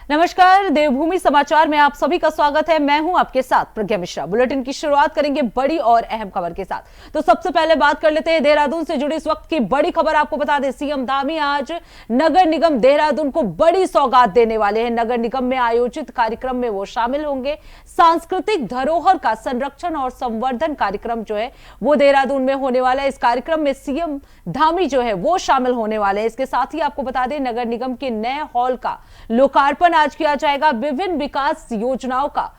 नमस्कार, देवभूमि समाचार में आप सभी का स्वागत है। मैं हूं आपके साथ प्रज्ञा मिश्रा। बुलेटिन की शुरुआत करेंगे बड़ी और अहम खबर के साथ। तो सबसे पहले बात कर लेते हैं देहरादून से जुड़ी इस वक्त की बड़ी खबर। आपको बता दें, सीएम धामी आज नगर निगम देहरादून को बड़ी सौगात देने वाले हैं। नगर निगम में आयोजित कार्यक्रम में वो शामिल होंगे। सांस्कृतिक धरोहर का संरक्षण और संवर्धन कार्यक्रम जो है वो देहरादून में होने वाला है। इस कार्यक्रम में सीएम धामी जो है वो शामिल होने वाले हैं। इसके साथ ही आपको बता दें, नगर निगम के नए हॉल का लोकार्पण आज किया जाएगा। विभिन्न विकास योजनाओं का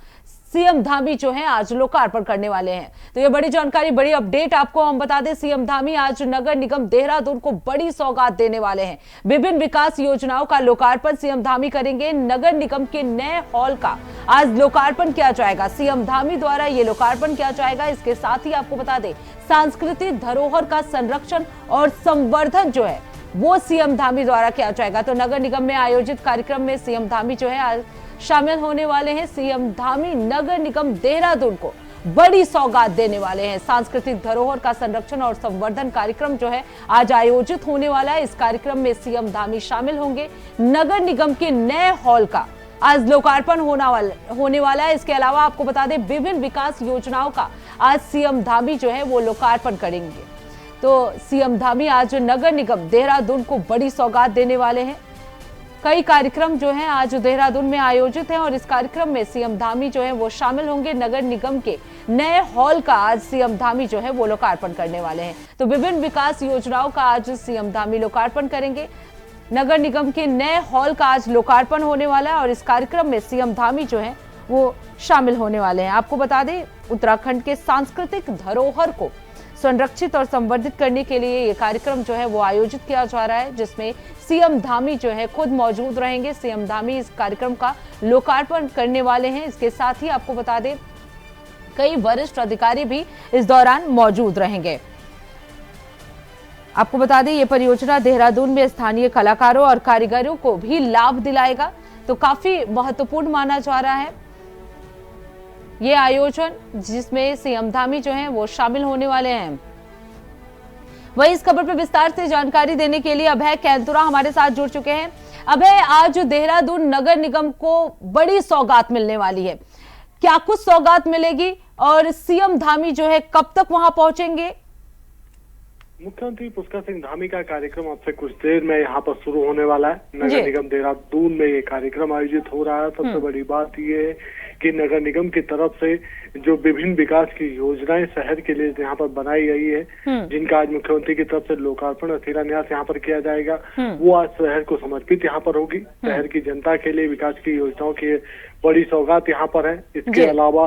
सीएम धामी जो है आज लोकार्पण करने वाले हैं। तो ये बड़ी जानकारी, बड़ी अपडेट आपको हम बता दें, सीएम धामी आज नगर निगम देहरादून को बड़ी सौगात देने वाले हैं। विभिन्न विकास योजनाओं का लोकार्पण सीएम धामी करेंगे। नगर निगम के नए हॉल का आज लोकार्पण किया जाएगा। सीएम धामी द्वारा ये लोकार्पण किया जाएगा। इसके साथ ही आपको बता दें, सांस्कृतिक धरोहर का संरक्षण और संवर्धन जो है वो सीएम धामी द्वारा किया जाएगा। तो नगर निगम में आयोजित कार्यक्रम में सीएम धामी जो है आज शामिल होने वाले हैं। सीएम धामी नगर निगम देहरादून को बड़ी सौगात देने वाले हैं। सांस्कृतिक धरोहर का संरक्षण और संवर्धन कार्यक्रम जो है आज आयोजित होने वाला है। इस कार्यक्रम में सीएम धामी शामिल होंगे। नगर निगम के नए हॉल का आज लोकार्पण होने वाला है। इसके अलावा आपको बता दें, विभिन्न विकास योजनाओं का आज सीएम धामी जो है वो लोकार्पण करेंगे। तो सीएम धामी आज नगर निगम देहरादून को बड़ी सौगात देने वाले हैं। कई कार्यक्रम जो हैं आज देहरादून में आयोजित हैं और इस कार्यक्रम में सीएम धामी जो है वो शामिल होंगे। नगर निगम के नए हॉल का आज सीएम धामी जो है वो लोकार्पण करने वाले हैं। तो विभिन्न विकास योजनाओं का आज सीएम धामी लोकार्पण करेंगे। नगर निगम के नए हॉल का आज लोकार्पण होने वाला है और इस कार्यक्रम में सीएम धामी जो है वो शामिल होने वाले हैं। आपको बता दें, उत्तराखंड के सांस्कृतिक धरोहर को संरक्षित और संवर्धित करने के लिए ये कार्यक्रम जो है वो आयोजित किया जा रहा है, जिसमें सीएम धामी जो है खुद मौजूद रहेंगे। सीएम धामी इस कार्यक्रम का लोकार्पण करने वाले हैं। इसके साथ ही आपको बता दें, कई वरिष्ठ अधिकारी भी इस दौरान मौजूद रहेंगे। आपको बता दें, ये परियोजना देहरादून में स्थानीय कलाकारों और कारीगरों को भी लाभ दिलाएगा। तो काफी महत्वपूर्ण माना जा रहा है ये आयोजन, जिसमें सीएम धामी जो है वो शामिल होने वाले हैं। वहीं इस खबर पर विस्तार से जानकारी देने के लिए अभय कैंतुरा हमारे साथ जुड़ चुके हैं। अभय, आज देहरादून नगर निगम को बड़ी सौगात मिलने वाली है, क्या कुछ सौगात मिलेगी और सीएम धामी जो है कब तक वहां पहुंचेंगे? मुख्यमंत्री पुष्कर सिंह धामी का कार्यक्रम अब से कुछ देर में यहाँ पर शुरू होने वाला है। नगर निगम देहरादून में ये कार्यक्रम आयोजित हो रहा है। सबसे बड़ी बात ये है कि नगर निगम की तरफ से जो विभिन्न विकास की योजनाएं शहर के लिए यहाँ पर बनाई गई है, जिनका आज मुख्यमंत्री की तरफ से लोकार्पण और शिलान्यास यहाँ पर किया जाएगा, वो आज शहर को समर्पित यहाँ पर होगी। शहर की जनता के लिए विकास की योजनाओं की बड़ी सौगात यहाँ पर है। इसके अलावा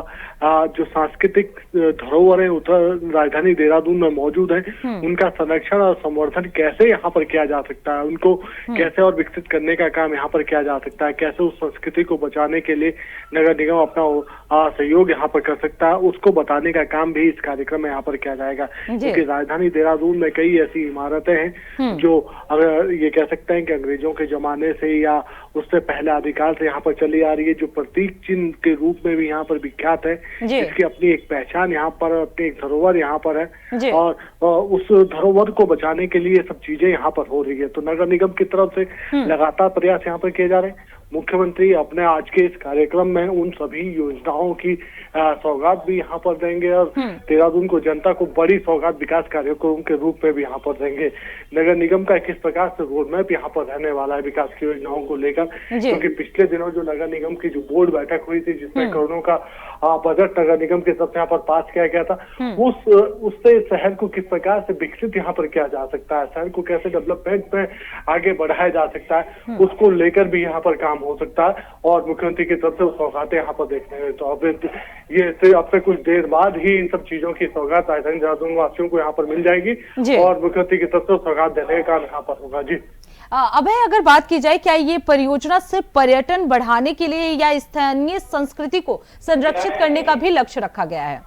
जो सांस्कृतिक धरोहर है उत्तर राजधानी देहरादून में मौजूद है, उनका संरक्षण और संवर्धन कैसे यहाँ पर किया जा सकता है, उनको कैसे और विकसित करने का काम यहाँ पर किया जा सकता है, कैसे उस संस्कृति को बचाने के लिए नगर निगम अपना सहयोग यहाँ पर कर सकता है, उसको बताने का काम भी इस कार्यक्रम में यहाँ पर किया जाएगा। क्योंकि राजधानी देहरादून में कई ऐसी इमारतें हैं जो अगर ये कह सकते हैं कि अंग्रेजों के जमाने से या उससे पहले आदिकाल से यहाँ पर चली आ रही है, जो प्रतीक चिन्ह के रूप में भी यहाँ पर विख्यात है, इसकी अपनी एक पहचान यहाँ पर, अपनी एक धरोहर यहाँ पर है और उस धरोहर को बचाने के लिए सब चीजें यहाँ पर हो रही है। तो नगर निगम की तरफ से लगातार प्रयास यहाँ पर किए जा रहे हैं। मुख्यमंत्री अपने आज के इस कार्यक्रम में उन सभी योजनाओं की सौगात भी यहाँ पर देंगे और देहरादून को जनता को बड़ी सौगात विकास कार्यक्रम के रूप में भी यहाँ पर देंगे। नगर निगम का किस प्रकार से रोड मैप यहाँ पर रहने वाला है विकास की योजनाओं को लेकर, क्योंकि पिछले दिनों जो नगर निगम की जो बोर्ड बैठक हुई थी, जिसमें करोड़ों का बजट नगर निगम के तरफ से यहाँ पर पास किया गया था, उससे शहर को किस प्रकार से विकसित यहाँ पर किया जा सकता है, शहर को कैसे डेवलपमेंट में आगे बढ़ाया जा सकता है, उसको लेकर भी यहाँ पर काम हो सकता है और मुख्यमंत्री की तरफ से सौगातें यहाँ पर देखने में। तो अब से कुछ देर बाद ही इन सब चीजों की सौगात राजधानी देहरादून वासियों को यहाँ पर मिल जाएगी और मुख्यमंत्री की तरफ से सौगात देने का यहाँ पर होगा। जी अभय, अगर बात की जाए, क्या ये परियोजना सिर्फ पर्यटन बढ़ाने के लिए या स्थानीय संस्कृति को संरक्षित करने का भी लक्ष्य रखा गया है?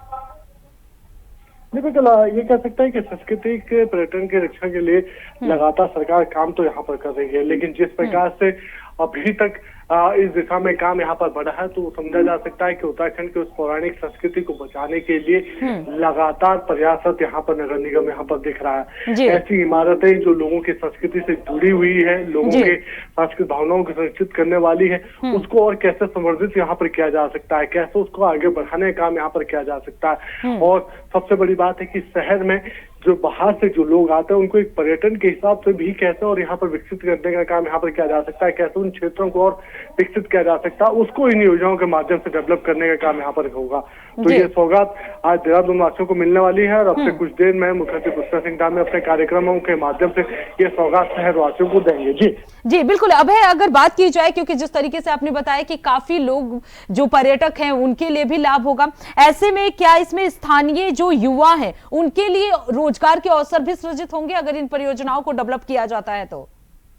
बिल्कुल, ये कह सकते हैं कि सांस्कृतिक पर्यटन की रक्षा के लिए लगातार सरकार काम तो यहाँ पर कर रही है, लेकिन जिस प्रकार से अभी तक इस दिशा में काम यहाँ पर बढ़ा है, तो समझा जा सकता है कि उत्तराखंड की उस पौराणिक संस्कृति को बचाने के लिए लगातार प्रयासरत यहाँ पर नगर निगम यहाँ पर दिख रहा है। ऐसी इमारतें जो लोगों की संस्कृति से जुड़ी हुई है, लोगों के सांस्कृतिक भावनाओं को संरक्षित करने वाली है, उसको और कैसे संवर्धित यहाँ पर किया जा सकता है, कैसे उसको आगे बढ़ाने का काम यहाँ पर किया जा सकता है। और सबसे बड़ी बात है कि शहर में जो बाहर से जो लोग आते हैं उनको एक पर्यटन के हिसाब से भी कैसे और यहाँ पर विकसित करने का काम यहाँ पर किया जा सकता है, कैसे उन क्षेत्रों को और विकसित किया जा सकता है, उसको इन योजनाओं के माध्यम से डेवलप करने का काम यहाँ पर होगा। तो ये सौगात आज देहरादून वासियों को मिलने वाली है और अब से कुछ देर में मुख्यमंत्री पुष्कर सिंह धामी अपने कार्यक्रमों के माध्यम से ये सौगात शहर वासियों को देंगे। जी बिल्कुल। अभय, अगर बात की जाए, क्योंकि जिस तरीके से आपने बताया कि काफी लोग जो पर्यटक हैं उनके लिए भी लाभ होगा, ऐसे में क्या इसमें स्थानीय जो युवा हैं उनके लिए रोजगार के अवसर भी सृजित होंगे अगर इन परियोजनाओं को डेवलप किया जाता है तो?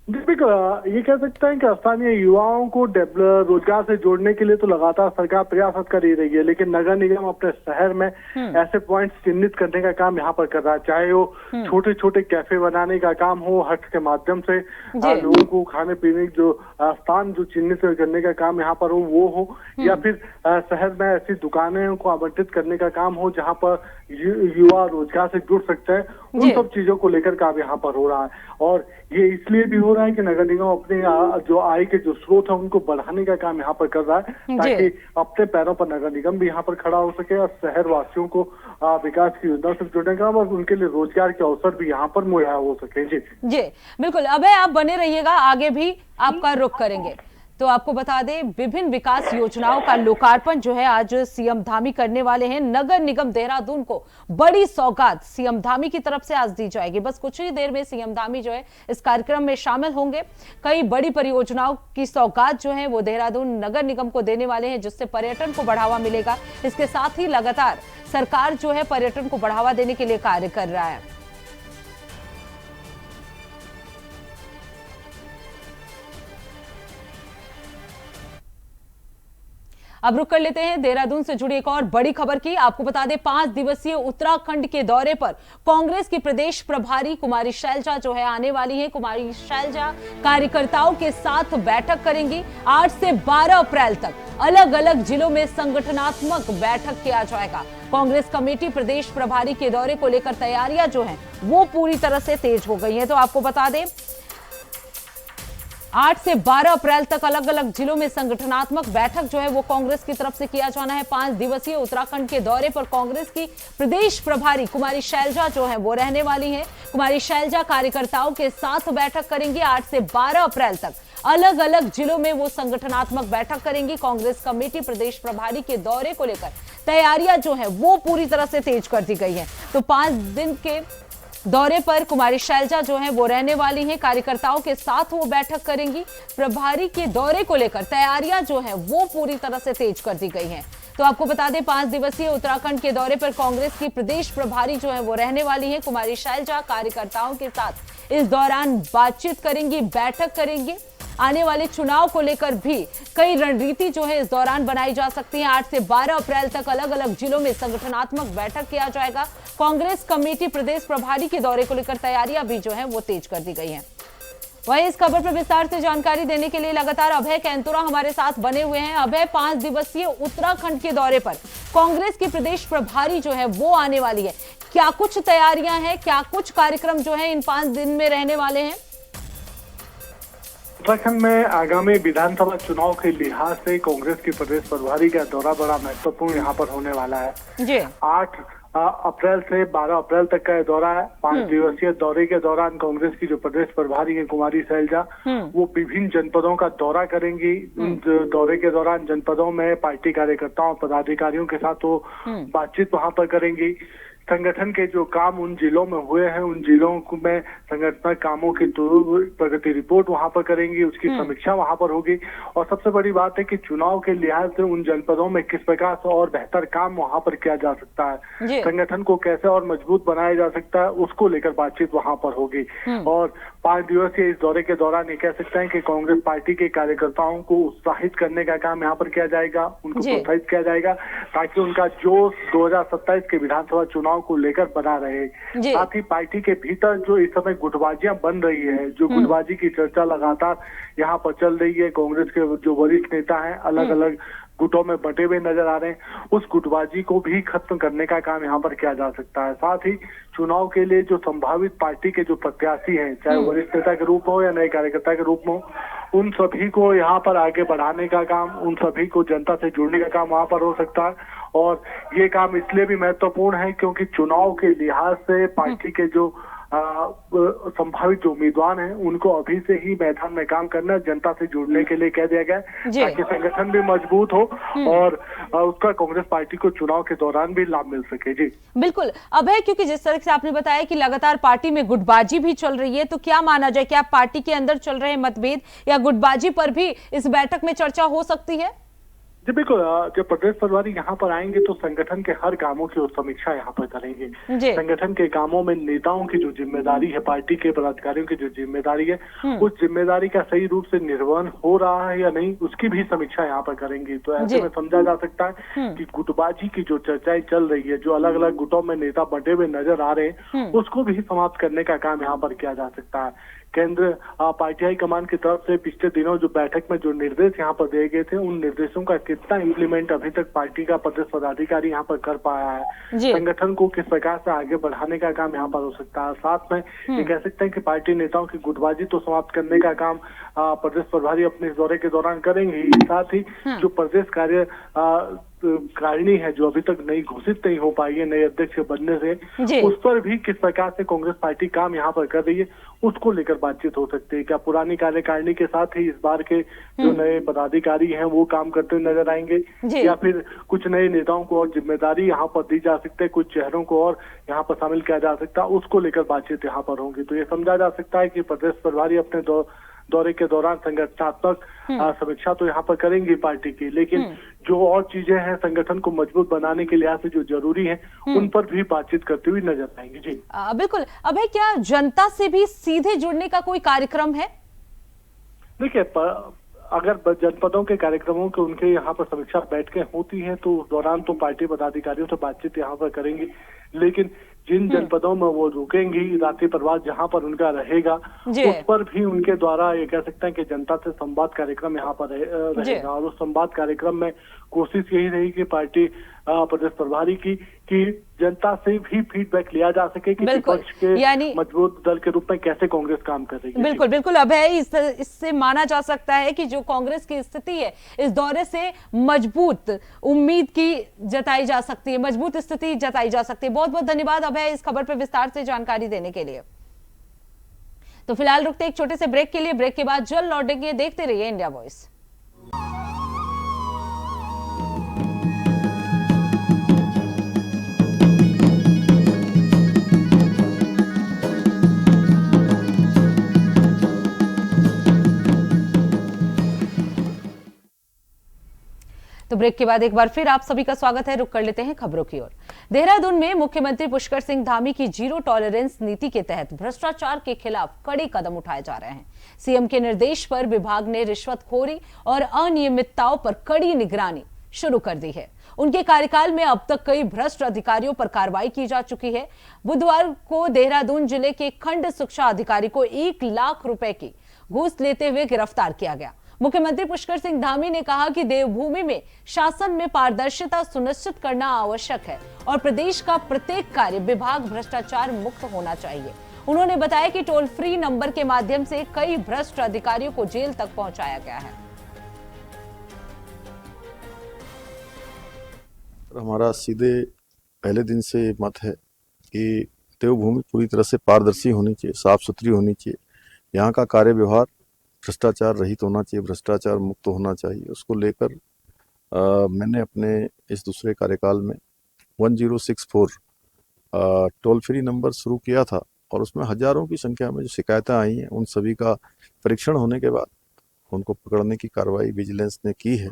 ये कह सकते हैं कि स्थानीय युवाओं को रोजगार से जोड़ने के लिए तो लगातार सरकार प्रयास कर ही रही है, लेकिन नगर निगम अपने शहर में ऐसे पॉइंट्स चिन्हित करने का काम यहाँ पर कर रहा है, चाहे वो छोटे छोटे कैफे बनाने का काम हो, हट के माध्यम से लोगों को खाने पीने जो स्थान जो चिन्हित करने का काम यहाँ पर हो वो हो, या फिर शहर में ऐसी दुकानें को आवंटित करने का काम हो जहाँ पर युवा रोजगार से जुड़ सकते हैं, उन सब चीजों को लेकर काम यहाँ पर हो रहा है। और ये इसलिए भी हो रहा है कि नगर निगम अपने जो आय के जो स्रोत है उनको बढ़ाने का काम यहाँ पर कर रहा है, ताकि अपने पैरों पर नगर निगम भी यहाँ पर खड़ा हो सके और शहर वासियों को विकास की योजना से जोड़ने का और उनके लिए रोजगार के अवसर भी यहाँ पर मुहैया हो सके। जी बिल्कुल। अबे आप बने रहिएगा, आगे भी आपका रुख करेंगे। तो आपको बता दें, विभिन्न विकास योजनाओं का लोकार्पण जो है आज सीएम धामी करने वाले हैं। नगर निगम देहरादून को बड़ी सौगात सीएम धामी की तरफ से आज दी जाएगी। बस कुछ ही देर में सीएम धामी जो है इस कार्यक्रम में शामिल होंगे। कई बड़ी परियोजनाओं की सौगात जो है वो देहरादून नगर निगम को देने वाले हैं, जिससे पर्यटन को बढ़ावा मिलेगा। इसके साथ ही लगातार सरकार जो है पर्यटन को बढ़ावा देने के लिए कार्य कर रहा है। अब रुक कर लेते हैं देहरादून से जुड़ी एक और बड़ी खबर की। आपको बता दें, 5 दिवसीय उत्तराखंड के दौरे पर कांग्रेस की प्रदेश प्रभारी कुमारी शैलजा जो है आने वाली है। कुमारी शैलजा कार्यकर्ताओं के साथ बैठक करेंगी। 8 से 12 अप्रैल तक अलग अलग जिलों में संगठनात्मक बैठक किया जाएगा। कांग्रेस कमेटी प्रदेश प्रभारी के दौरे को लेकर तैयारियां जो है वो पूरी तरह से तेज हो गई है। तो आपको बता दें, 8 से 12 अप्रैल तक अलग अलग जिलों में संगठनात्मक बैठक जो है वो कांग्रेस की तरफ से किया जाना है। 5 दिवसीय उत्तराखंड के दौरे पर कांग्रेस की प्रदेश प्रभारी कुमारी शैलजा जो है वो रहने वाली है। कुमारी शैलजा कार्यकर्ताओं के साथ बैठक करेंगी। 8 से 12 अप्रैल तक अलग अलग जिलों में वो संगठनात्मक बैठक करेंगी। कांग्रेस कमेटी प्रदेश प्रभारी के दौरे को लेकर तैयारियां जो है वो पूरी तरह से तेज कर दी गई है। तो 5 दिन के दौरे पर कुमारी शैलजा जो है वो रहने वाली हैं। कार्यकर्ताओं के साथ वो बैठक करेंगी। प्रभारी के दौरे को लेकर तैयारियां जो है वो पूरी तरह से तेज कर दी गई हैं। तो आपको बता दें, 5 दिवसीय उत्तराखंड के दौरे पर कांग्रेस की प्रदेश प्रभारी जो है वो रहने वाली हैं। कुमारी शैलजा कार्यकर्ताओं के साथ इस दौरान बातचीत करेंगी, बैठक करेंगी। आने वाले चुनाव को लेकर भी कई रणनीति जो है इस दौरान बनाई जा सकती है। 8 से 12 अप्रैल तक अलग अलग जिलों में संगठनात्मक बैठक किया जाएगा। कांग्रेस कमेटी प्रदेश प्रभारी के दौरे को लेकर तैयारियां भी जो है वो तेज कर दी गई हैं। वहीं इस खबर पर विस्तार से जानकारी देने के लिए लगातार अभय कैंतुरा हमारे साथ बने हुए हैं। अभय, 5 दिवसीय उत्तराखंड के दौरे पर कांग्रेस की प्रदेश प्रभारी जो है वो आने वाली है। क्या कुछ तैयारियां हैं, क्या कुछ कार्यक्रम जो है इन 5 दिन में रहने वाले हैं? उत्तराखंड में आगामी विधानसभा चुनाव के लिहाज से कांग्रेस की प्रदेश प्रभारी का दौरा बड़ा महत्वपूर्ण यहाँ पर होने वाला है जी। 8 अप्रैल से 12 अप्रैल तक का दौरा है। 5 दिवसीय दौरे के दौरान कांग्रेस की जो प्रदेश प्रभारी है कुमारी शैलजा, वो विभिन्न जनपदों का दौरा करेंगी। दौरे के दौरान जनपदों में पार्टी कार्यकर्ताओं पदाधिकारियों के साथ वो बातचीत वहां पर करेंगी। संगठन के जो काम उन जिलों में हुए हैं, उन जिलों में संगठन कामों की प्रगति रिपोर्ट वहां पर करेंगी, उसकी समीक्षा वहां पर होगी। और सबसे बड़ी बात है कि चुनाव के लिहाज से उन जनपदों में किस प्रकार से और बेहतर काम वहां पर किया जा सकता है, संगठन को कैसे और मजबूत बनाया जा सकता है, उसको लेकर बातचीत वहां पर होगी। और 5 दिवसीय इस दौरे के दौरान ये कह सकते हैं कि कांग्रेस पार्टी के कार्यकर्ताओं को उत्साहित करने का काम यहाँ पर किया जाएगा, उनको प्रोत्साहित किया जाएगा, ताकि उनका जोश 2027 के विधानसभा चुनाव को लेकर बना रहे। जी। साथ ही पार्टी के भीतर जो इस समय गुटबाजियां बन रही है, जो गुटबाजी की चर्चा लगातार यहाँ पर चल रही है, कांग्रेस के जो वरिष्ठ नेता हैं अलग अलग गुटों में बंटे हुए नजर आ रहे हैं, उस गुटबाजी को भी खत्म करने का काम यहाँ पर किया जा सकता है। साथ ही चुनाव के लिए जो संभावित पार्टी के जो प्रत्याशी हैं, चाहे वरिष्ठ नेता के रूप में हो या नए कार्यकर्ता के रूप में हो, उन सभी को यहाँ पर आगे बढ़ाने का काम, उन सभी को जनता से जुड़ने का काम वहां पर हो सकता है। और ये काम इसलिए भी महत्वपूर्ण है क्योंकि चुनाव के लिहाज से पार्टी के जो संभावित जो उम्मीदवार हैं उनको अभी से ही मैदान में काम करना, जनता से जुड़ने के लिए कह दिया गया है ताकि संगठन भी मजबूत हो और उसका कांग्रेस पार्टी को चुनाव के दौरान भी लाभ मिल सके। जी बिल्कुल। अब है क्योंकि जिस तरह से आपने बताया कि लगातार पार्टी में गुटबाजी भी चल रही है, तो क्या माना जाए, क्या पार्टी के अंदर चल रहे मतभेद या गुटबाजी पर भी इस बैठक में चर्चा हो सकती है? जी बिल्कुल, जब प्रदेश प्रभारी यहाँ पर आएंगे तो संगठन के हर कामों की समीक्षा यहाँ पर करेंगे। संगठन के कामों में नेताओं की जो जिम्मेदारी है, पार्टी के पदाधिकारियों की जो जिम्मेदारी है, उस जिम्मेदारी का सही रूप से निर्वहन हो रहा है या नहीं, उसकी भी समीक्षा यहाँ पर करेंगे। तो ऐसे में समझा जा सकता है कि गुटबाजी की जो चर्चाएं चल रही है, जो अलग अलग गुटों में नेता बंटे हुए नजर आ रहे हैं, उसको भी समाप्त करने का काम यहाँ पर किया जा सकता है। केंद्र पार्टी हाईकमान की तरफ से पिछले दिनों जो बैठक में जो निर्देश यहाँ पर दिए गए थे, उन निर्देशों का कितना इम्प्लीमेंट अभी तक पार्टी का प्रदेश पदाधिकारी यहाँ पर कर पाया है, संगठन को किस प्रकार से आगे बढ़ाने का काम यहाँ पर हो सकता है। साथ में ये कह सकते हैं कि पार्टी नेताओं की गुटबाजी तो समाप्त करने का काम प्रदेश प्रभारी अपने इस दौरे के दौरान करेंगे। साथ ही जो प्रदेश कारिणी है, जो अभी तक नई घोषित नहीं हो पाई है नए अध्यक्ष के बनने से, उस पर भी किस प्रकार से कांग्रेस पार्टी काम यहाँ पर कर रही है, उसको लेकर बातचीत हो सकती है। क्या पुरानी कार्यकारिणी के साथ ही इस बार के जो नए पदाधिकारी हैं वो काम करते हुए नजर आएंगे, या फिर कुछ नए नेताओं को और जिम्मेदारी यहाँ पर दी जा सकती है, कुछ चेहरों को और यहाँ पर शामिल किया जा सकता है, उसको लेकर बातचीत यहाँ पर होगी। तो ये समझा जा सकता है कि प्रदेश प्रभारी अपने दौरे के दौरान संगठनात्मक समीक्षा तो यहाँ पर करेंगे पार्टी की, लेकिन जो और चीजें हैं संगठन को मजबूत बनाने के लिहाज से जो जरूरी है, उन पर भी बातचीत करते हुए नजर आएंगे। जी बिल्कुल। अब है क्या जनता से भी सीधे जुड़ने का कोई कार्यक्रम है? देखिए, अगर जनपदों के कार्यक्रमों के उनके यहाँ पर समीक्षा बैठकें होती हैं तो उस दौरान तो पार्टी पदाधिकारियों से बातचीत यहाँ पर करेंगे, लेकिन जिन जनपदों में वो रुकेंगी, रात्रि प्रवास जहाँ पर उनका रहेगा, उस पर भी उनके द्वारा ये कह सकते हैं कि जनता से संवाद कार्यक्रम यहाँ पर रहेगा। और उस संवाद कार्यक्रम में कोशिश यही रही कि पार्टी प्रदेश प्रभारी की कि जनता से भी फीडबैक लिया जा सके कि विपक्ष के मजबूत दल के रूप में कैसे कांग्रेस काम कर रही है। बिल्कुल बिल्कुल। अब है इससे माना जा सकता है कि जो कांग्रेस की स्थिति है, इस दौरे से मजबूत उम्मीद की जताई जा सकती है, मजबूत स्थिति जताई जा सकती है। बहुत बहुत धन्यवाद अब है इस खबर पर विस्तार से जानकारी देने के लिए। तो फिलहाल रुकते एक छोटे से ब्रेक के लिए, ब्रेक के बाद जल्द लौटेंगे। देखते रहिए इंडिया वॉइस। तो ब्रेक के बाद एक बार फिर आप सभी का स्वागत है। रुक कर लेते हैं खबरों की ओर। देहरादून में मुख्यमंत्री पुष्कर सिंह धामी की जीरो टॉलरेंस नीति के तहत भ्रष्टाचार के खिलाफ कड़े कदम उठाए जा रहे हैं। सीएम के निर्देश पर विभाग ने रिश्वतखोरी और अनियमितताओं पर कड़ी निगरानी शुरू कर दी है। उनके कार्यकाल में अब तक कई भ्रष्ट अधिकारियों पर कार्रवाई की जा चुकी है। बुधवार को देहरादून जिले के खंड शिक्षा अधिकारी को 1 लाख रुपए की घूस लेते हुए गिरफ्तार किया गया। मुख्यमंत्री पुष्कर सिंह धामी ने कहा कि देवभूमि में शासन में पारदर्शिता सुनिश्चित करना आवश्यक है और प्रदेश का प्रत्येक कार्य विभाग भ्रष्टाचार मुक्त होना चाहिए। उन्होंने बताया कि टोल फ्री नंबर के माध्यम से कई भ्रष्ट अधिकारियों को जेल तक पहुंचाया गया है। हमारा सीधे पहले दिन से मत है कि देवभूमि पूरी तरह से पारदर्शी होनी चाहिए, साफ सुथरी होनी चाहिए। यहाँ का कार्य व्यवहार भ्रष्टाचार रहित होना चाहिए, भ्रष्टाचार मुक्त होना चाहिए। उसको लेकर मैंने अपने इस दूसरे कार्यकाल में 1064 टोल फ्री नंबर शुरू किया था और उसमें हजारों की संख्या में जो शिकायतें आई हैं उन सभी का परीक्षण होने के बाद उनको पकड़ने की कार्रवाई विजिलेंस ने की है।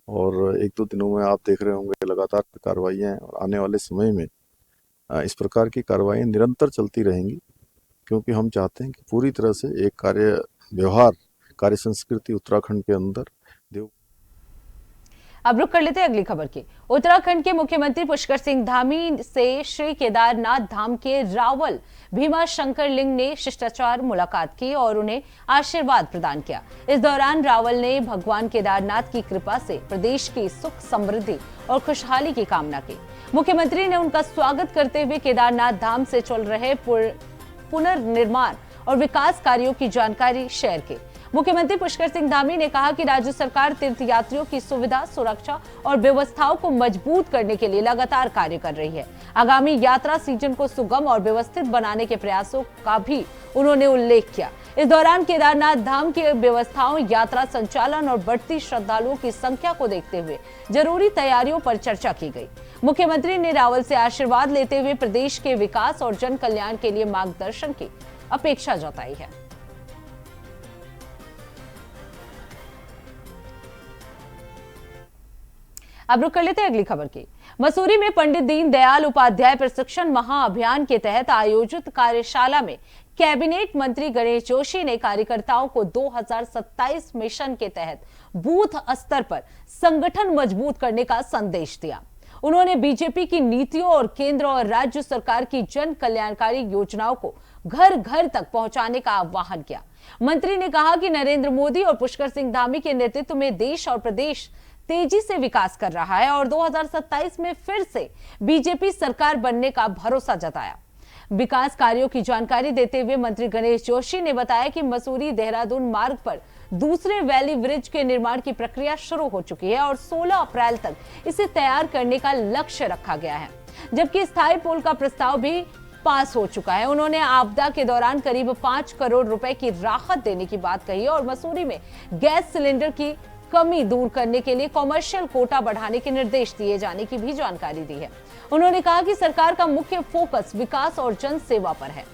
और 1-2 दिनों में आप देख रहे होंगे लगातार कार्रवाइयाँ हैं और आने वाले समय में इस प्रकार की कार्रवाइयाँ निरंतर चलती रहेंगी, क्योंकि हम चाहते हैं कि पूरी तरह से एक कार्य व्यवहार, कार्य संस्कृति उत्तराखंड के अंदर अब रुक कर लेते हैं अगली खबर की। उत्तराखंड के मुख्यमंत्री पुष्कर सिंह धामी से श्री केदारनाथ धाम के रावल भीमा शंकर लिंग ने शिष्टाचार मुलाकात की और उन्हें आशीर्वाद प्रदान किया। इस दौरान रावल ने भगवान केदारनाथ की कृपा से प्रदेश की सुख समृद्धि और खुशहाली की कामना की। मुख्यमंत्री ने उनका स्वागत करते हुए केदारनाथ धाम से चल रहे पुनर्निर्माण और विकास कार्यों की जानकारी शेयर की। मुख्यमंत्री पुष्कर सिंह धामी ने कहा कि राज्य सरकार तीर्थयात्रियों की सुविधा, सुरक्षा और व्यवस्थाओं को मजबूत करने के लिए लगातार कार्य कर रही है। आगामी यात्रा सीजन को सुगम और व्यवस्थित बनाने के प्रयासों का भी उन्होंने उल्लेख किया। इस दौरान केदारनाथ धाम की व्यवस्थाओं, यात्रा संचालन और बढ़ती श्रद्धालुओं की संख्या को देखते हुए जरूरी तैयारियों पर चर्चा की गई। मुख्यमंत्री ने रावल से आशीर्वाद लेते हुए प्रदेश के विकास और जन कल्याण के लिए मार्गदर्शन की अपेक्षा जताई है। अब रुक कर लेते हैं अगली खबर की। मसूरी में पंडित दीनदयाल उपाध्याय प्रशिक्षण महाअभियान के तहत आयोजित कार्यशाला में कैबिनेट मंत्री गणेश जोशी ने कार्यकर्ताओं को 2027 मिशन के तहत बूथ स्तर पर संगठन मजबूत करने का संदेश दिया। उन्होंने बीजेपी की नीतियों और केंद्र और राज्य सरकार की जन कल्याणकारी योजनाओं को घर घर तक पहुंचाने का आह्वान किया। मंत्री ने कहा कि नरेंद्र मोदी और पुष्कर सिंह धामी के नेतृत्व में देश और प्रदेश तेजी से विकास कर रहा है और 2027 में फिर से बीजेपी सरकार बनने का भरोसा जताया। विकास कार्यों की जानकारी देते हुए मंत्री गणेश जोशी ने बताया कि मसूरी देहरादून मार्ग पर दूसरे वैली ब्रिज के निर्माण की प्रक्रिया शुरू हो चुकी है और 16 अप्रैल तक इसे तैयार करने का लक्ष्य रखा गया है, जबकि स्थायी पुल का प्रस्ताव भी पास हो चुका है। उन्होंने आपदा के दौरान करीब 5 करोड़ रुपए की राहत देने की बात कही और मसूरी में गैस सिलेंडर की कमी दूर करने के लिए कॉमर्शियल कोटा बढ़ाने के निर्देश दिए जाने की भी जानकारी दी है। उन्होंने कहा कि सरकार का मुख्य फोकस विकास और जन सेवा पर है।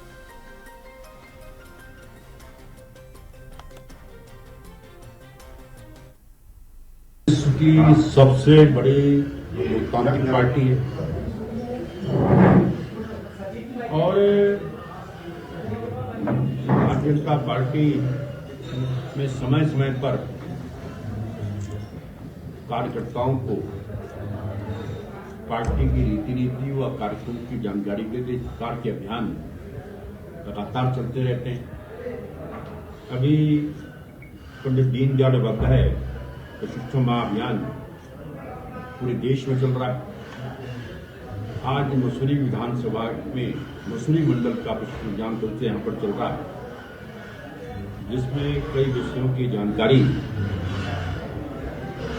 विश्व की सबसे बड़ी लोकतांत्रिक पार्टी है और भारतीय जनता पार्टी में समय समय पर कार्यकर्ताओं को पार्टी की रीति व कार्यक्रम की जानकारी के लिए सरकार के अभियान लगातार चलते रहते हैं। अभी पंडित दीनदयाल उपाध्याय प्रशिक्षण महाअभियान पूरे देश में चल रहा है। आज मसूरी विधानसभा में मसूरी मंडल का प्रशिक्षण अभियान चलते यहाँ पर चल रहा है, जिसमें कई विषयों की जानकारी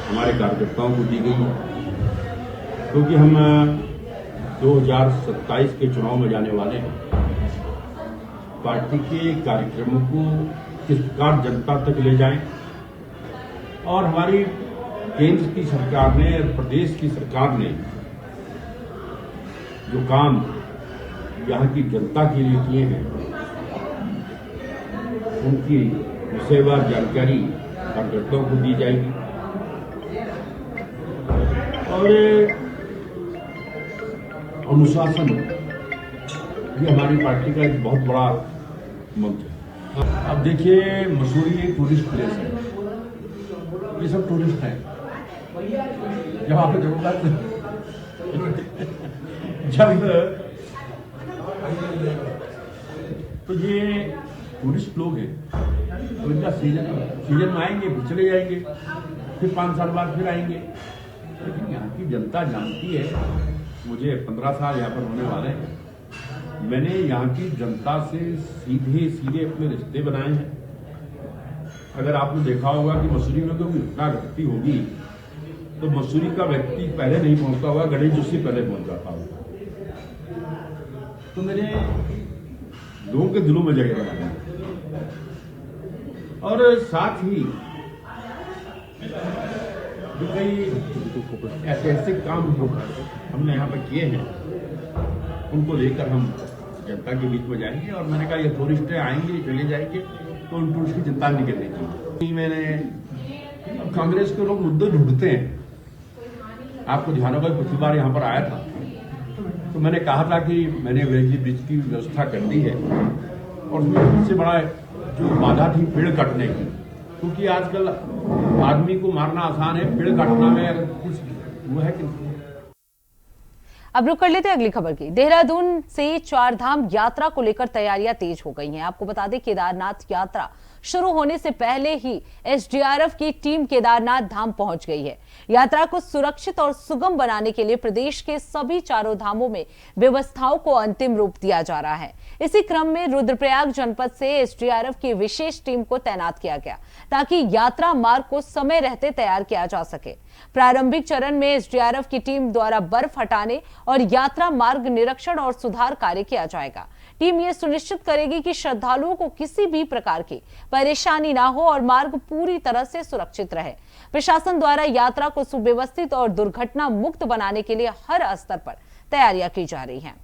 हमारे कार्यकर्ताओं को दी गई है, क्योंकि हम 2027 के चुनाव में जाने वाले हैं। पार्टी के कार्यक्रमों को किस प्रकार जनता तक ले जाएं और हमारी केंद्र की सरकार ने, प्रदेश की सरकार ने जो काम यहाँ की जनता के लिए किए हैं, उनकी विषयवार जानकारी कार्यकर्ताओं को दी जाएगी। और अनुशासन ये हमारी पार्टी का एक बहुत बड़ा मंत्र है। अब देखिए, मसूरी एक टूरिस्ट प्लेस है, ये सब टूरिस्ट हैं। जब आपको जरूरत जब तो ये टूरिस्ट लोग हैं, तो इनका सीजन में आएंगे, फिर चले जाएंगे, फिर 5 साल बाद फिर आएंगे। लेकिन यहाँ की जनता जानती है, मुझे 15 साल यहाँ पर होने वाले हैं, मैंने यहाँ की जनता से सीधे अपने रिश्ते बनाए हैं। अगर आपने देखा होगा कि मसूरी में कोई घटना घटती होगी तो मसूरी का व्यक्ति पहले नहीं पहुंचता होगा, गणेश जोशी पहले पहुंच जाता होगा। तो मेरे लोगों के दिलों में जगह बनाए और साथ ही जो कई ऐतिहासिक काम हमने यहाँ पर किए हैं, उनको लेकर हम जनता के बीच में जाएंगे। और मैंने कहा, ये टूरिस्ट आएंगे चले जाएंगे, तो उन टूरिस्ट की चिंता नहीं करनी चाहिए। मैंने कांग्रेस के लोग मुद्दे ढूंढते हैं। आपको ध्यान होगा, पिछली बार यहाँ पर आया था तो मैंने कहा था कि मैंने वैली ब्रिज की व्यवस्था कर दी है और उसमें सबसे बड़ा जो बाधा थी पेड़ काटने की, क्योंकि आजकल आदमी को मारना आसान है, पेड़ काटना में अगर कुछ वो है कि अब रुक कर लेते हैं अगली खबर की। देहरादून से चार धाम यात्रा को लेकर तैयारियां तेज हो गई हैं। आपको बता दें, केदारनाथ यात्रा शुरू होने से पहले ही एसडीआरएफ की टीम केदारनाथ धाम पहुंच गई है। यात्रा को सुरक्षित और सुगम बनाने के लिए प्रदेश के सभी चारों धामों में व्यवस्थाओं को अंतिम रूप दिया जा रहा है। इसी क्रम में रुद्रप्रयाग जनपद से एसडीआरएफ की विशेष टीम को तैनात किया गया ताकि यात्रा मार्ग को समय रहते तैयार किया जा सके। प्रारंभिक चरण में एसडीआरएफ की टीम द्वारा बर्फ हटाने और यात्रा मार्ग निरीक्षण और सुधार कार्य किया जाएगा। टीम यह सुनिश्चित करेगी कि श्रद्धालुओं को किसी भी प्रकार की परेशानी ना हो और मार्ग पूरी तरह से सुरक्षित रहे। प्रशासन द्वारा यात्रा को सुव्यवस्थित और दुर्घटना मुक्त बनाने के लिए हर स्तर पर तैयारियां की जा रही हैं।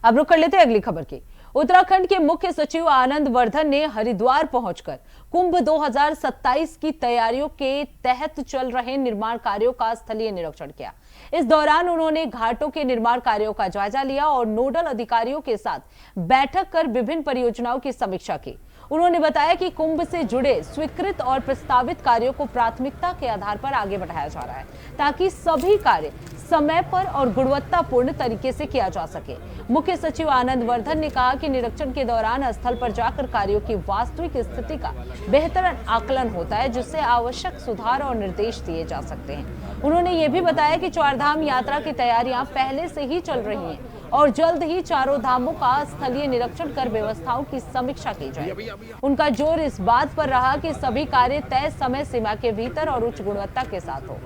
अब रुक कर लेते हैं अगली खबर की। उत्तराखंड के मुख्य सचिव आनंद वर्धन ने हरिद्वार पहुंचकर कुंभ 2027 की तैयारियों के तहत चल रहे निर्माण कार्यों का स्थलीय निरीक्षण किया। इस दौरान उन्होंने घाटों के निर्माण कार्यों का जायजा लिया और नोडल अधिकारियों के साथ बैठक कर विभिन्न परियोजनाओं की समीक्षा की। उन्होंने बताया कि कुंभ से जुड़े स्वीकृत और प्रस्तावित कार्यों को प्राथमिकता के आधार पर आगे बढ़ाया जा रहा है ताकि सभी कार्य समय पर और गुणवत्तापूर्ण तरीके से किया जा सके। मुख्य सचिव आनंद वर्धन ने कहा कि निरीक्षण के दौरान स्थल पर जाकर कार्यों की वास्तविक स्थिति का बेहतर आकलन होता है, जिससे आवश्यक सुधार और निर्देश दिए जा सकते हैं। उन्होंने ये भी बताया कि चारधाम यात्रा की तैयारियां पहले से ही चल रही हैं और जल्द ही चारों धामों का स्थलीय निरीक्षण कर व्यवस्थाओं की समीक्षा की जाएगी। उनका जोर इस बात पर रहा कि सभी कार्य तय समय सीमा के भीतर और उच्च गुणवत्ता के साथ हो।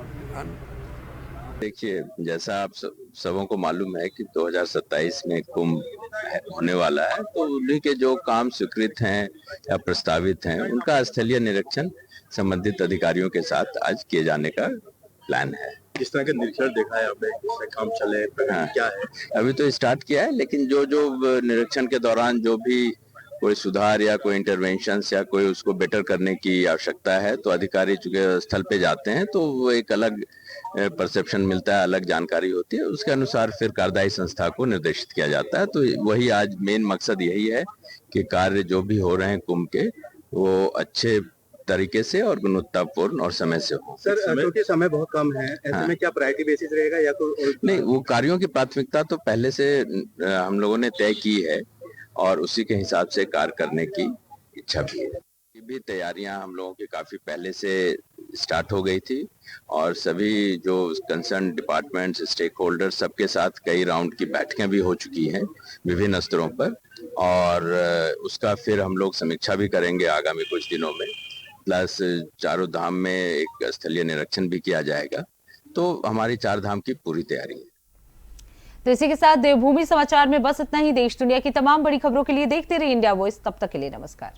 देखिए, जैसा आप सबों को मालूम है कि 2027 में कुंभ होने वाला है, तो उन्हीं के जो काम स्वीकृत हैं या प्रस्तावित हैं उनका स्थलीय निरीक्षण संबंधित अधिकारियों के साथ आज किए जाने का प्लान है। किस तरह का निरीक्षण देखा है आपने, किससे काम चले, प्रगति क्या है? अभी तो स्टार्ट किया है, लेकिन जो जो निरीक्षण के दौरान जो भी कोई सुधार या कोई इंटरवेंशन या कोई उसको बेटर करने की आवश्यकता है, तो अधिकारी चूंकि स्थल पे जाते हैं तो वो एक अलग परसेप्शन मिलता है, अलग जानकारी होती है, उसके अनुसार फिर कार्यदायी संस्था को निर्देशित किया जाता है। तो वही आज मेन मकसद यही है कि कार्य जो भी हो रहे हैं कुंभ के, वो अच्छे तरीके से और गुणवत्तापूर्ण और समय से हो। सर, क्योंकि समय बहुत कम है, ऐसे में क्या प्रायोरिटी बेसिस रहेगा या कोई नहीं, वो कार्यों की प्राथमिकता तो पहले से हम लोगों ने तय की है और उसी के हिसाब से कार्य करने की इच्छा भी है। ये भी तैयारियां हम लोगों की काफी पहले से स्टार्ट हो गई थी और सभी जो कंसर्न डिपार्टमेंट्स, स्टेक होल्डर, सबके साथ कई राउंड की बैठकें भी हो चुकी हैं विभिन्न स्तरों पर, और उसका फिर हम लोग समीक्षा भी करेंगे आगामी कुछ दिनों में। प्लस चारों धाम में एक स्थलीय निरीक्षण भी किया जाएगा। तो हमारी चार धाम की पूरी तैयारी है। तो इसी के साथ देवभूमि समाचार में बस इतना ही। देश दुनिया की तमाम बड़ी खबरों के लिए देखते रहिए इंडिया वॉइस। तब तक के लिए नमस्कार।